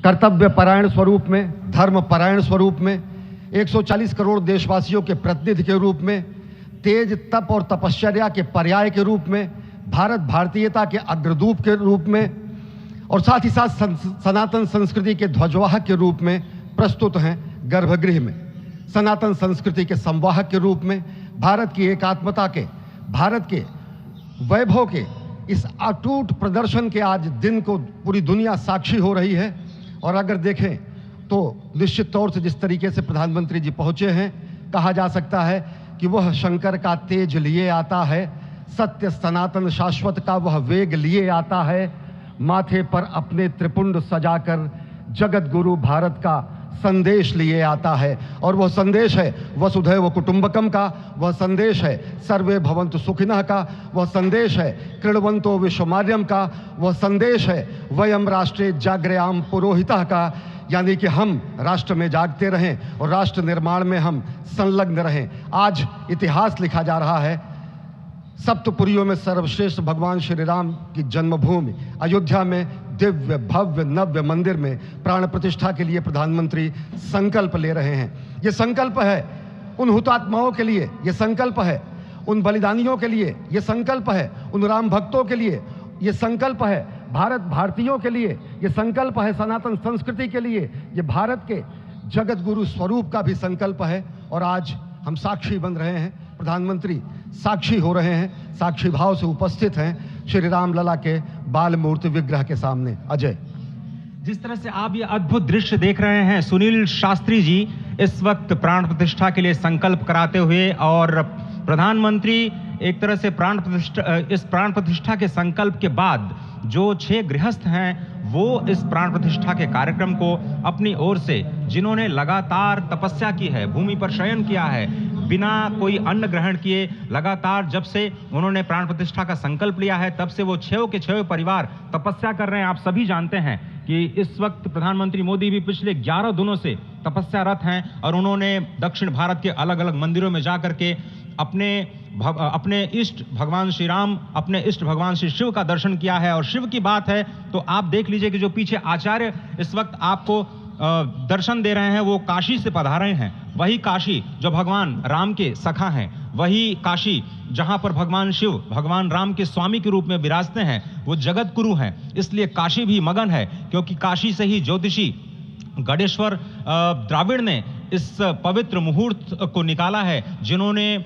कर्तव्य परायण स्वरूप में, धर्म परायण स्वरूप में, 140 करोड़ देशवासियों के प्रतिनिधि के रूप में, तेज तप और तपश्चर्या के पर्याय के रूप में, भारत भारतीयता के अग्रदूत के रूप में और साथ ही साथ सनातन संस्कृति के ध्वजवाहक के रूप में प्रस्तुत हैं गर्भगृह में। सनातन संस्कृति के संवाहक के रूप में, भारत की एकात्मता के, भारत के वैभव के इस अटूट प्रदर्शन के आज दिन को पूरी दुनिया साक्षी हो रही है। और अगर देखें तो निश्चित तौर से जिस तरीके से प्रधानमंत्री जी पहुंचे हैं, कहा जा सकता है कि वह शंकर का तेज लिए आता है, सत्य सनातन शाश्वत का वह वेग लिए आता है, माथे पर अपने त्रिपुंड सजाकर जगत गुरु भारत का संदेश लिए आता है। और वह संदेश है वसुधैव कुटुंबकम का, वह संदेश है सर्वे भवन्तु सुखिनः का, वह संदेश है कृण्वन्तो विश्वमार्यम का, वह संदेश है वयम राष्ट्रे जाग्रयाम पुरोहितः का, यानी कि हम राष्ट्र में जागते रहें और राष्ट्र निर्माण में हम संलग्न रहें। आज इतिहास लिखा जा रहा है। सप्तपुरियों में सर्वश्रेष्ठ भगवान श्री राम की जन्मभूमि अयोध्या में दिव्य भव्य नव्य मंदिर में प्राण प्रतिष्ठा के लिए प्रधानमंत्री संकल्प ले रहे हैं। ये संकल्प है उन हुतात्माओं के लिए, ये संकल्प है उन बलिदानियों के लिए, ये संकल्प है उन राम भक्तों के लिए, ये संकल्प है भारत भारतीयों के लिए, ये संकल्प है सनातन संस्कृति के लिए, ये भारत के जगत गुरु स्वरूप का भी संकल्प है। और आज हम साक्षी बन रहे हैं, प्रधानमंत्री साक्षी हो रहे हैं, साक्षी भाव से उपस्थित हैं श्री राम लला के बाल मूर्ति विग्रह के सामने। अजय, जिस तरह से आप ये अद्भुत दृश्य देख रहे हैं, सुनील शास्त्री जी इस वक्त प्राण प्रतिष्ठा के लिए संकल्प कराते हुए, और प्रधानमंत्री एक तरह से इस प्राण प्रतिष्ठा के संकल्प के बाद जो 6 गृहस्थ हैं वो इस प्राण प्रतिष्ठा के कार्यक्रम को अपनी ओर से, जिन्होंने लगातार तपस्या की है, भूमि पर शयन किया है, बिना कोई अन्न ग्रहण किए, लगातार जब से उन्होंने प्राण प्रतिष्ठा का संकल्प लिया है तब से वो 6 के 6 परिवार तपस्या कर रहे हैं। आप सभी जानते हैं कि इस वक्त प्रधानमंत्री मोदी भी पिछले 11 दिनों से तपस्यारत हैं और उन्होंने दक्षिण भारत के अलग अलग मंदिरों में जाकर के अपने इष्ट भगवान श्री राम, अपने इष्ट भगवान श्री शिव का दर्शन किया है। और शिव की बात है तो आप देख लीजिए कि जो पीछे आचार्य इस वक्त आपको दर्शन दे रहे हैं वो काशी से पधारे हैं। वही काशी जो भगवान राम के सखा हैं, वही काशी जहां पर भगवान शिव भगवान राम के स्वामी के रूप में विराजते हैं, वो जगत गुरु हैं। इसलिए काशी भी मगन है, क्योंकि काशी से ही ज्योतिषी गणेश्वर द्राविड़ ने इस पवित्र मुहूर्त को निकाला है, जिन्होंने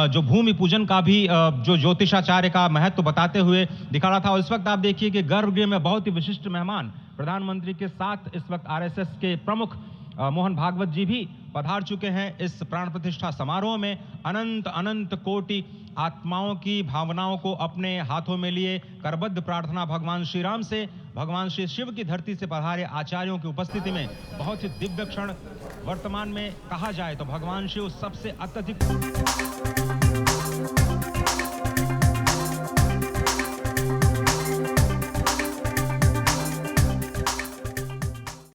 जो भूमि पूजन का भी जो ज्योतिषाचार्य का महत्व बताते हुए दिखाना था। और इस वक्त आप देखिए कि गर्भगृह में बहुत ही विशिष्ट मेहमान प्रधानमंत्री के साथ इस वक्त आरएसएस के प्रमुख मोहन भागवत जी भी पधार चुके हैं। इस प्राण प्रतिष्ठा समारोह में अनंत अनंत कोटि आत्माओं की भावनाओं को अपने हाथों में लिए करबद्ध प्रार्थना भगवान श्री राम से, भगवान श्री शिव की धरती से पधारे आचार्यों की उपस्थिति में बहुत ही दिव्य क्षण। वर्तमान में कहा जाए तो भगवान शिव सबसे अत्यधिक